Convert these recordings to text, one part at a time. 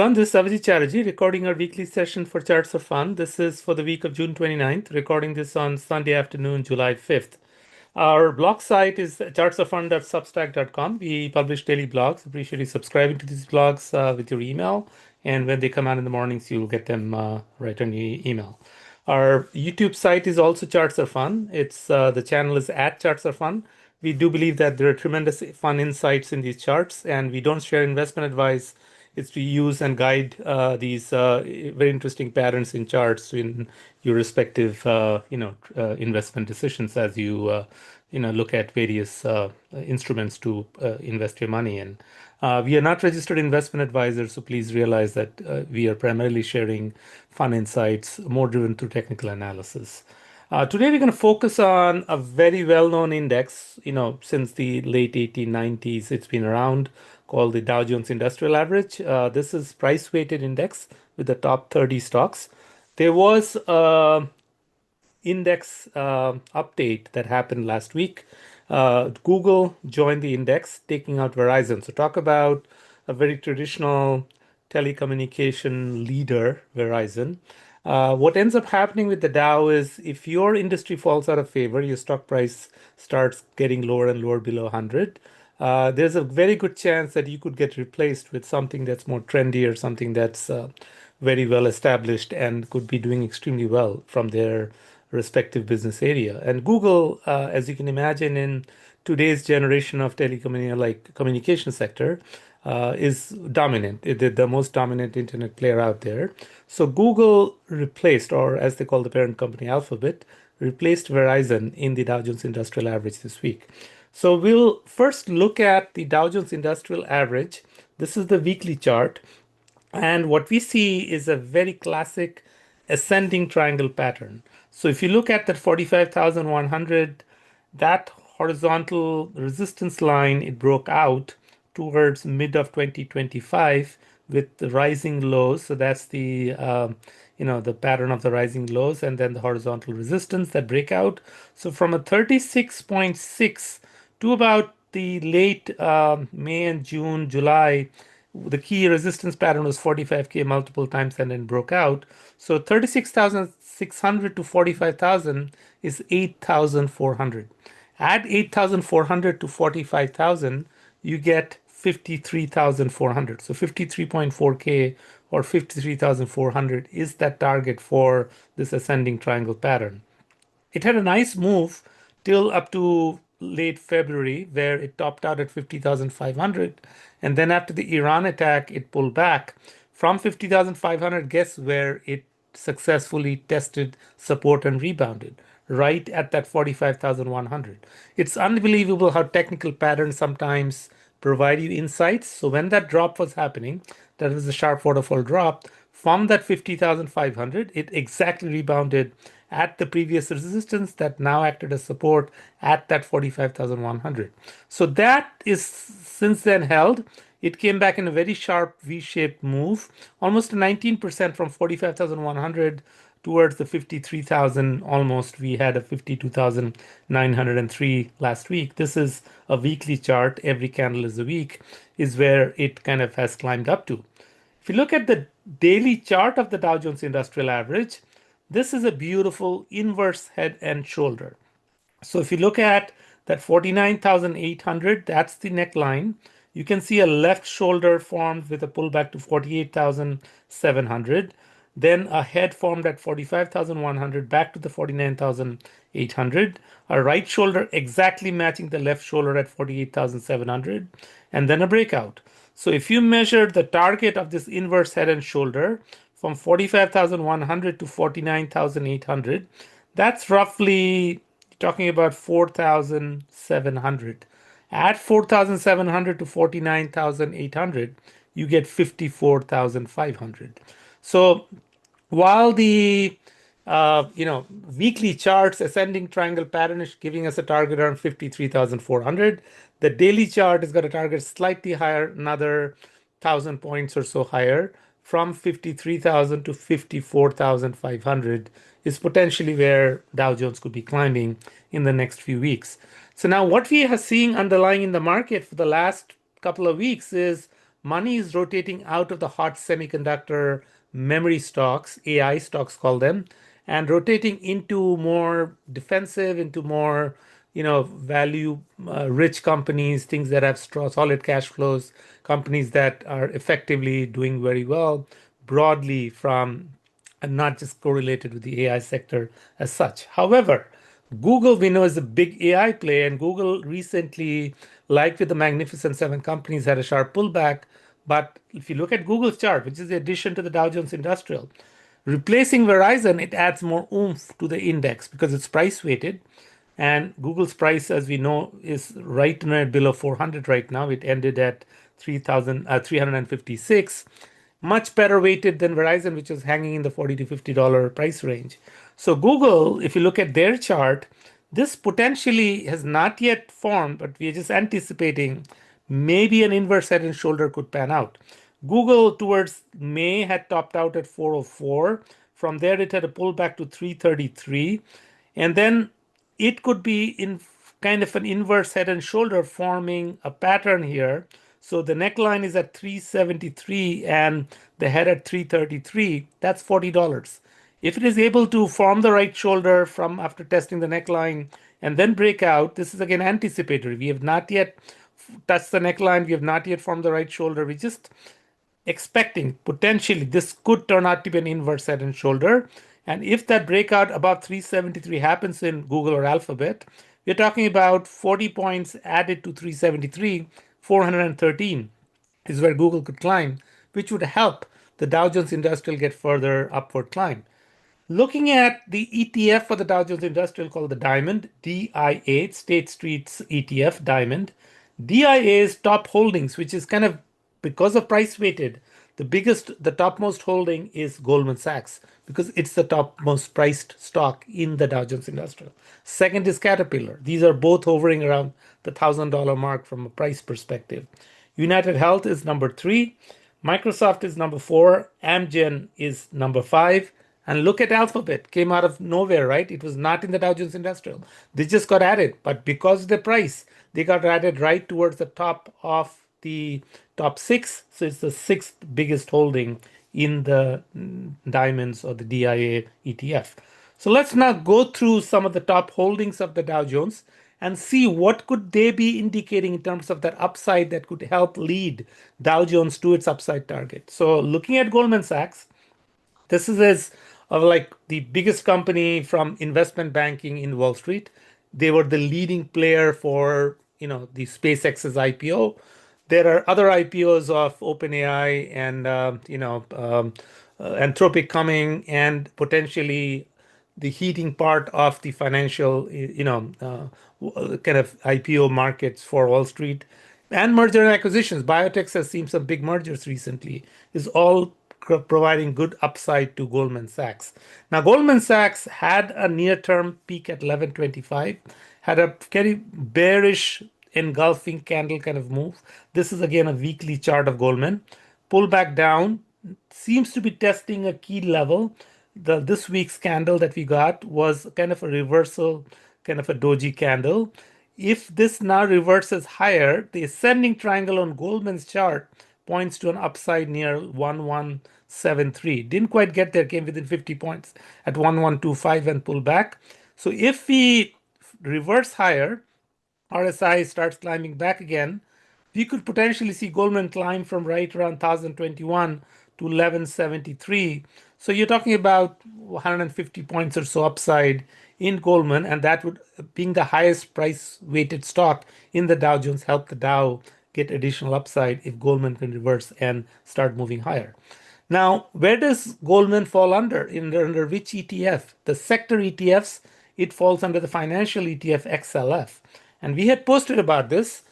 everyone, this is Avijit Chatterjee recording our weekly session for Charts of Fun. This is for the week of June 29th, recording this on Sunday afternoon, July 5th. Our blog site is chartsarefun.substack.com. We publish daily blogs. Appreciate you subscribing to these blogs with your email. And when they come out in the mornings, you'll get them right on your email. Our YouTube site is also Charts are Fun. It's the channel is at Charts are Fun. We do believe that there are tremendous fun insights in these charts, and we don't share investment advice. It's to use and guide these very interesting patterns in charts in your respective, investment decisions as you, look at various instruments to invest your money in. We are not registered investment advisors, so please realize that we are primarily sharing fun insights, more driven through technical analysis. Today we're going to focus on a very well-known index, since the late 1890s. It's been around, called the Dow Jones Industrial Average. This is price-weighted index with the top 30 stocks. There was a index update that happened last week. Google joined the index, taking out Verizon. So talk about a very traditional telecommunication leader, Verizon. What ends up happening with the Dow is if your industry falls out of favor, your stock price starts getting lower and lower below 100. There's a very good chance that you could get replaced with something that's more trendy or something that's very well established and could be doing extremely well from their respective business area. And Google, as you can imagine, in today's generation of communication sector, is dominant. It's the most dominant internet player out there. So Google replaced, or as they call the parent company, Alphabet, replaced Verizon in the Dow Jones Industrial Average this week. So we'll first look at the Dow Jones Industrial Average. This is the weekly chart. And what we see is a very classic ascending triangle pattern. So if you look at that 45,100, that horizontal resistance line, it broke out towards mid of 2025 with the rising lows. So that's the the pattern of the rising lows and then the horizontal resistance that break out. So from a 36.6 to about the late May and June, July, the key resistance pattern was 45K multiple times and then broke out. So 36,600 to 45,000 is 8,400. Add 8,400 to 45,000, you get 53,400. So 53.4K or 53,400 is that target for this ascending triangle pattern. It had a nice move till up to late February, where it topped out at 50,500. And then after the Iran attack, it pulled back from 50,500. Guess where it successfully tested support and rebounded? Right at that 45,100. It's unbelievable how technical patterns sometimes provide you insights. So when that drop was happening, that was a sharp waterfall drop from that 50,500, it exactly rebounded at the previous resistance that now acted as support at that 45,100. So that is since then held. It came back in a very sharp V-shaped move, almost 19% from 45,100 towards the 53,000 almost. We had a 52,903 last week. This is a weekly chart. Every candle is a week, is where it kind of has climbed up to. If you look at the daily chart of the Dow Jones Industrial Average, this is a beautiful inverse head and shoulder. So if you look at that 49,800, that's the neckline. You can see a left shoulder formed with a pullback to 48,700. Then a head formed at 45,100 back to the 49,800. A right shoulder exactly matching the left shoulder at 48,700. And then a breakout. So if you measure the target of this inverse head and shoulder from 45,100 to 49,800, that's roughly talking about 4,700. Add 4,700 to 49,800, you get 54,500. So while the weekly charts ascending triangle pattern is giving us a target around 53,400, the daily chart has got a target slightly higher, another 1,000 points or so higher, from 53,000 to 54,500 is potentially where Dow Jones could be climbing in the next few weeks. So now what we are seeing underlying in the market for the last couple of weeks is money is rotating out of the hot semiconductor memory stocks, AI stocks call them, and rotating into more defensive, into more, value rich companies, things that have solid cash flows, companies that are effectively doing very well broadly from and not just correlated with the AI sector as such. However, Google, we know, is a big AI play, and Google recently, like with the Magnificent Seven companies, had a sharp pullback. But if you look at Google's chart, which is the addition to the Dow Jones Industrial, replacing Verizon, it adds more oomph to the index because it's price weighted. And Google's price, as we know, is right below 400 right now. It ended at 3,356, much better weighted than Verizon, which is hanging in the $40 to $50 price range. So Google, if you look at their chart, this potentially has not yet formed, but we are just anticipating maybe an inverse head and shoulder could pan out. Google towards May had topped out at 404. From there, it had a pullback to 333. And then it could be in kind of an inverse head and shoulder forming a pattern here. So the neckline is at 373 and the head at 333. That's $40. If it is able to form the right shoulder from after testing the neckline and then break out, this is again anticipatory. We have not yet touched the neckline. We have not yet formed the right shoulder. We just expecting potentially this could turn out to be an inverse head and shoulder. And if that breakout above 373 happens in Google or Alphabet, we're talking about 40 points added to 373, 413 is where Google could climb, which would help the Dow Jones Industrial get further upward climb. Looking at the ETF for the Dow Jones Industrial called the Diamond, DIA, State Street ETF Diamond. DIA's top holdings, which is kind of because of price weighted, the topmost holding is Goldman Sachs because it's the topmost priced stock in the Dow Jones Industrial. Second is Caterpillar. These are both hovering around the $1,000 mark from a price perspective. United Health is number 3. Microsoft is number 4. AMGN is number 5. And look at Alphabet, came out of nowhere, right? It was not in the Dow Jones Industrial. They just got added, but because of the price, they got added right towards the top of the top 6. So it's the 6th biggest holding in the diamonds or the DIA ETF. So let's now go through some of the top holdings of the Dow Jones and see what could they be indicating in terms of that upside that could help lead Dow Jones to its upside target. So looking at Goldman Sachs, this is like the biggest company from investment banking in Wall Street. They were the leading player for the SpaceX's IPO. There are other IPOs of OpenAI and Anthropic coming, and potentially the heating part of the financial kind of IPO markets for Wall Street and merger and acquisitions. Biotech has seen some big mergers recently. Is all providing good upside to Goldman Sachs. Now, Goldman Sachs had a near-term peak at 1125, had a very bearish engulfing candle kind of move. This is again a weekly chart of Goldman. Pull back down, seems to be testing a key level. This week's candle that we got was kind of a reversal, kind of a doji candle. If this now reverses higher, the ascending triangle on Goldman's chart points to an upside near 1173. Didn't quite get there, came within 50 points at 1125 and pull back. So if we reverse higher, RSI starts climbing back again, we could potentially see Goldman climb from right around 1021 to 1173. So you're talking about 150 points or so upside in Goldman, and that would, being the highest price weighted stock in the Dow Jones, help the Dow get additional upside if Goldman can reverse and start moving higher. Now, where does Goldman fall under which ETF? The sector ETFs, it falls under the financial ETF XLF. And we had posted about this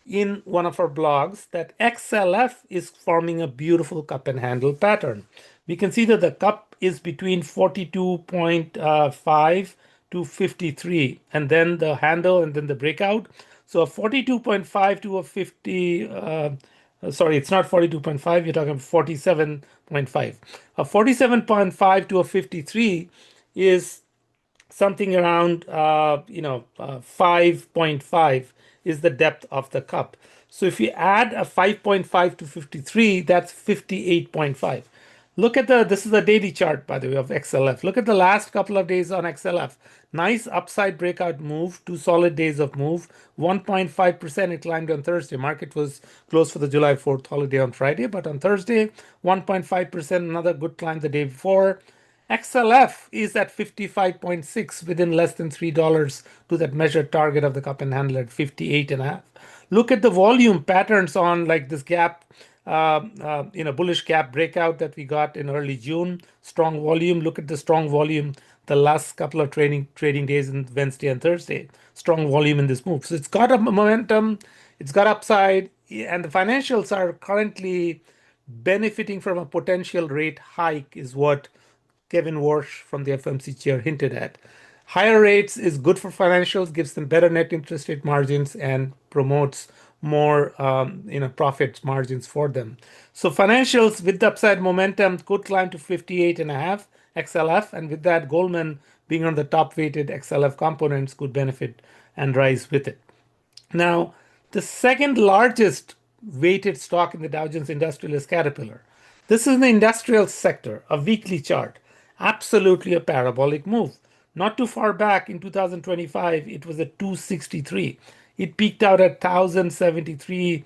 in one of our blogs that XLF is forming a beautiful cup and handle pattern. We can see that the cup is between 42.5 to 53, and then the handle and then the breakout. So a 42.5 to a 50, sorry, it's not 42.5, you're talking 47.5. A 47.5 to a 53 is something around 5.5 is the depth of the cup. So if you add a 5.5 to 53, that's 58.5. Look at this is a daily chart, by the way, of XLF. Look at the last couple of days on XLF. Nice upside breakout move, 2 solid days of move. 1.5% it climbed on Thursday. Market was closed for the July 4th holiday on Friday, but on Thursday, 1.5%, another good climb the day before. XLF is at 55.6, within less than $3 to that measured target of the cup and handle at 58.5. Look at the volume patterns on like this gap, bullish gap breakout that we got in early June. Strong volume. Look at the strong volume the last couple of trading days in Wednesday and Thursday. Strong volume in this move. So it's got a momentum, it's got upside, and the financials are currently benefiting from a potential rate hike, is what Kevin Warsh from the FMC chair hinted at. Higher rates is good for financials, gives them better net interest rate margins, and promotes more profit margins for them. So financials with the upside momentum could climb to 58.5 XLF, and with that, Goldman being on the top weighted XLF components could benefit and rise with it. Now, the second largest weighted stock in the Dow Jones Industrial is Caterpillar. This is in the industrial sector, a weekly chart. Absolutely a parabolic move. Not too far back in 2025, it was at 263. It peaked out at 1073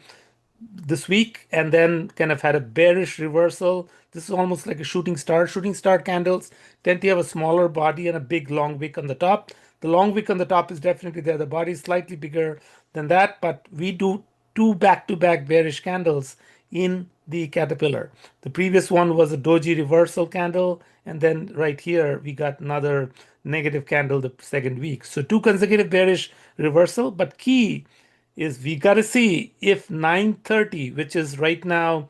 this week and then kind of had a bearish reversal. This is almost like a shooting star. Shooting star candles tend to have a smaller body and a big long wick on the top. The long wick on the top is definitely there. The body is slightly bigger than that, but we do two back-to-back bearish candles in the Caterpillar. The previous one was a doji reversal candle, and then right here we got another negative candle the second week. So two consecutive bearish reversal, but key is we got to see if 930, which is right now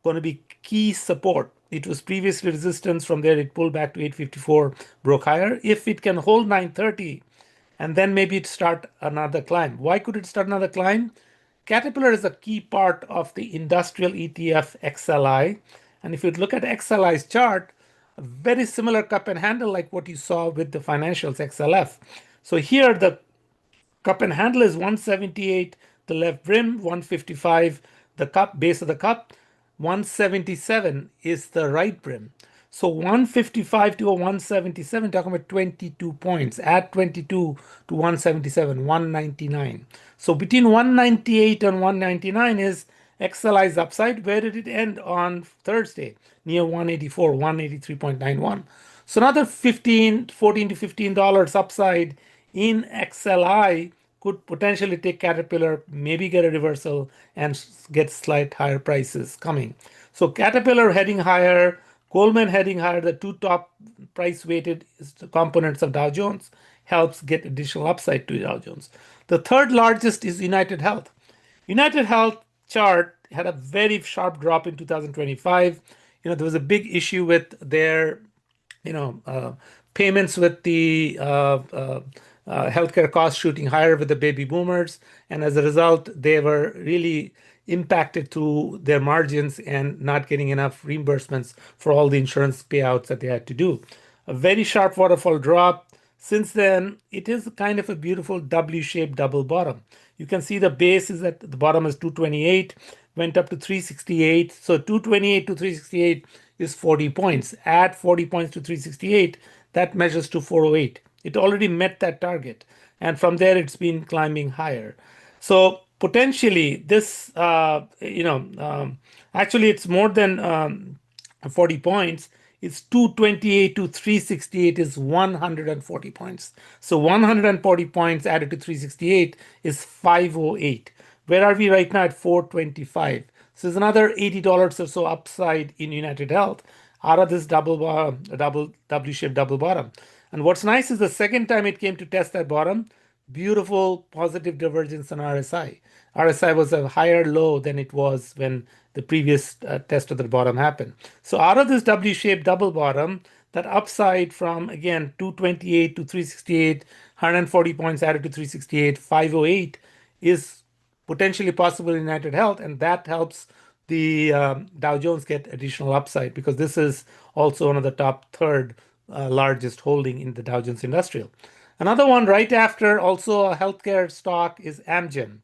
going to be key support. It was previously resistance. From there it pulled back to 854, broke higher. If it can hold 930 and then maybe it start another climb. Why could it start another climb? Caterpillar is a key part of the Industrial ETF XLI. And if you look at XLI's chart, a very similar cup and handle like what you saw with the financials XLF. So here the cup and handle is 178, the left brim, 155, the cup, base of the cup, 177 is the right brim. So 155 to a 177, talking about 22 points. Add 22 to 177, 199. So between 198 and 199 is XLI's upside. Where did it end on Thursday? Near 184, 183.91. So another 14 to $15 upside in XLI could potentially take Caterpillar, maybe get a reversal and get slight higher prices coming. So Caterpillar heading higher, Goldman heading higher, the two top price weighted components of Dow Jones helps get additional upside to Dow Jones. The third largest is United Health. United Health chart had a very sharp drop in 2025. There was a big issue with their payments with the healthcare costs shooting higher with the baby boomers. And as a result, they were really impacted to their margins and not getting enough reimbursements for all the insurance payouts that they had to do. A very sharp waterfall drop. Since then, it is kind of a beautiful W-shaped double bottom. You can see the base is at the bottom is 228, went up to 368. So 228 to 368 is 40 points. Add 40 points to 368, that measures to 408. It already met that target. And from there, it's been climbing higher. So potentially this, actually it's more than 40 points. It's 228 to 368 is 140 points. So 140 points added to 368 is 508. Where are we right now? At 425. So there's another $80 or so upside in United Health out of this W-shaped double bottom. And what's nice is the second time it came to test that bottom, beautiful positive divergence on RSI. RSI was a higher low than it was when the previous test of the bottom happened. So out of this W-shaped double bottom, that upside from, again, 228 to 368, 140 points added to 368, 508 is potentially possible in United Health, and that helps the Dow Jones get additional upside because this is also one of the top third largest holding in the Dow Jones Industrial. Another one right after, also a healthcare stock, is AMGN.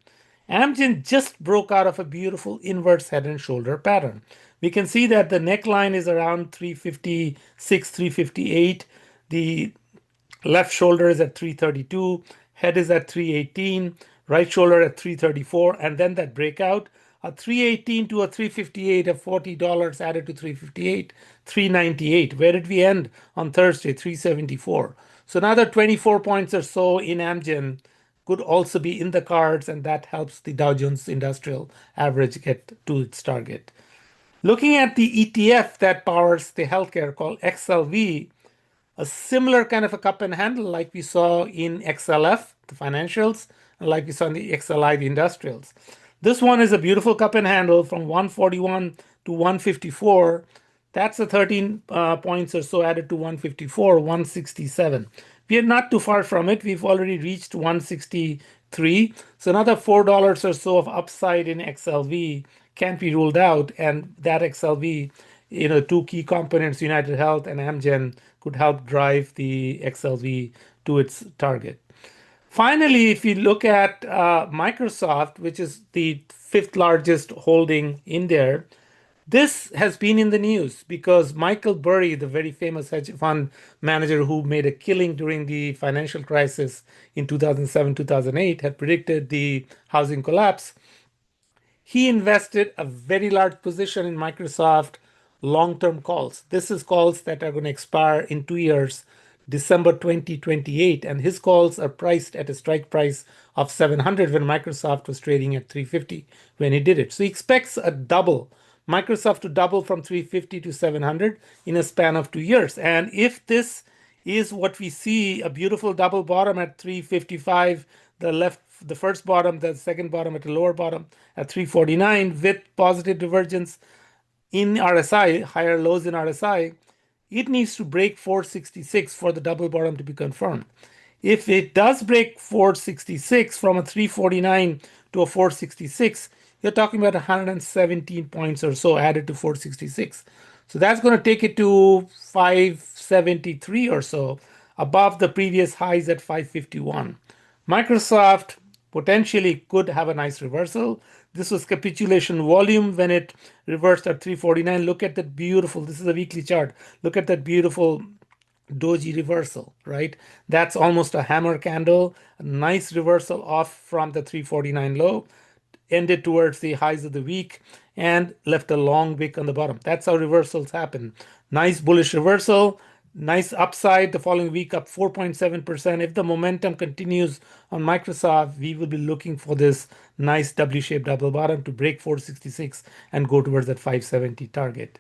AMGN just broke out of a beautiful inverse head and shoulder pattern. We can see that the neckline is around 356, 358. The left shoulder is at 332, head is at 318, right shoulder at 334, and then that breakout, a 318 to a 358, a $40 added to 358, 398. Where did we end on Thursday? 374. So another 24 points or so in Amgen could also be in the cards, and that helps the Dow Jones Industrial Average get to its target. Looking at the ETF that powers the healthcare called XLV, a similar kind of a cup and handle like we saw in XLF, the financials, and like we saw in the XLI, the industrials. This one is a beautiful cup and handle from 141 to 154. That's a 13 points or so added to 154, 167. We are not too far from it. We've already reached 163. So another $4 or so of upside in XLV can't be ruled out. And that XLV, two key components, United Health and Amgen, could help drive the XLV to its target. Finally, if you look at Microsoft, which is the fifth largest holding in there, this has been in the news because Michael Burry, the very famous hedge fund manager who made a killing during the financial crisis in 2007, 2008, had predicted the housing collapse. He invested a very large position in Microsoft long-term calls. This is calls that are going to expire in 2 years, December 2028. And his calls are priced at a strike price of 700 when Microsoft was trading at 350 when he did it. So he expects a double, Microsoft to double from 350 to 700 in a span of 2 years. And if this is what we see, a beautiful double bottom at 355, the first bottom, the second bottom at the lower bottom at 349 with positive divergence in RSI, higher lows in RSI, it needs to break 466 for the double bottom to be confirmed. If it does break 466 from a 349 to a 466, you're talking about 117 points or so added to 466. So that's going to take it to 573 or so, above the previous highs at 551. Microsoft potentially could have a nice reversal. This was capitulation volume when it reversed at 349. Look at that beautiful, this is a weekly chart. Look at that beautiful doji reversal, right? That's almost a hammer candle, a nice reversal off from the 349 low, ended towards the highs of the week and left a long wick on the bottom. That's how reversals happen. Nice bullish reversal, nice upside the following week, up 4.7%. If the momentum continues on Microsoft, we will be looking for this nice W-shaped double bottom to break 466 and go towards that 570 target.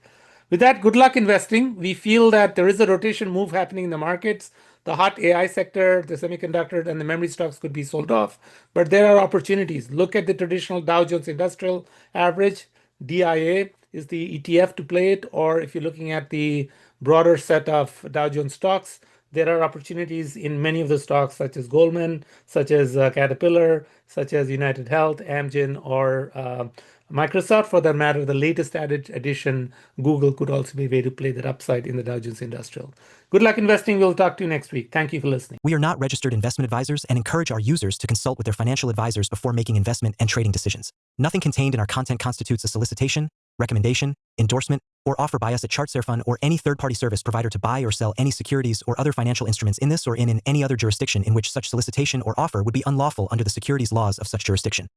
With that, good luck investing. We feel that there is a rotation move happening in the markets. The hot AI sector, the semiconductor, and the memory stocks could be sold off, but there are opportunities. Look at the traditional Dow Jones Industrial Average. DIA is the ETF to play it, or if you're looking at the broader set of Dow Jones stocks, there are opportunities in many of the stocks, such as Goldman, such as Caterpillar, such as United Health, Amgen, or Microsoft. For that matter, the latest added addition, Google, could also be a way to play that upside in the Dow Jones Industrial. Good luck investing. We'll talk to you next week. Thank you for listening. We are not registered investment advisors and encourage our users to consult with their financial advisors before making investment and trading decisions. Nothing contained in our content constitutes a solicitation, recommendation, endorsement, or offer by us at Chartsarefun or any third-party service provider to buy or sell any securities or other financial instruments in this or in any other jurisdiction in which such solicitation or offer would be unlawful under the securities laws of such jurisdiction.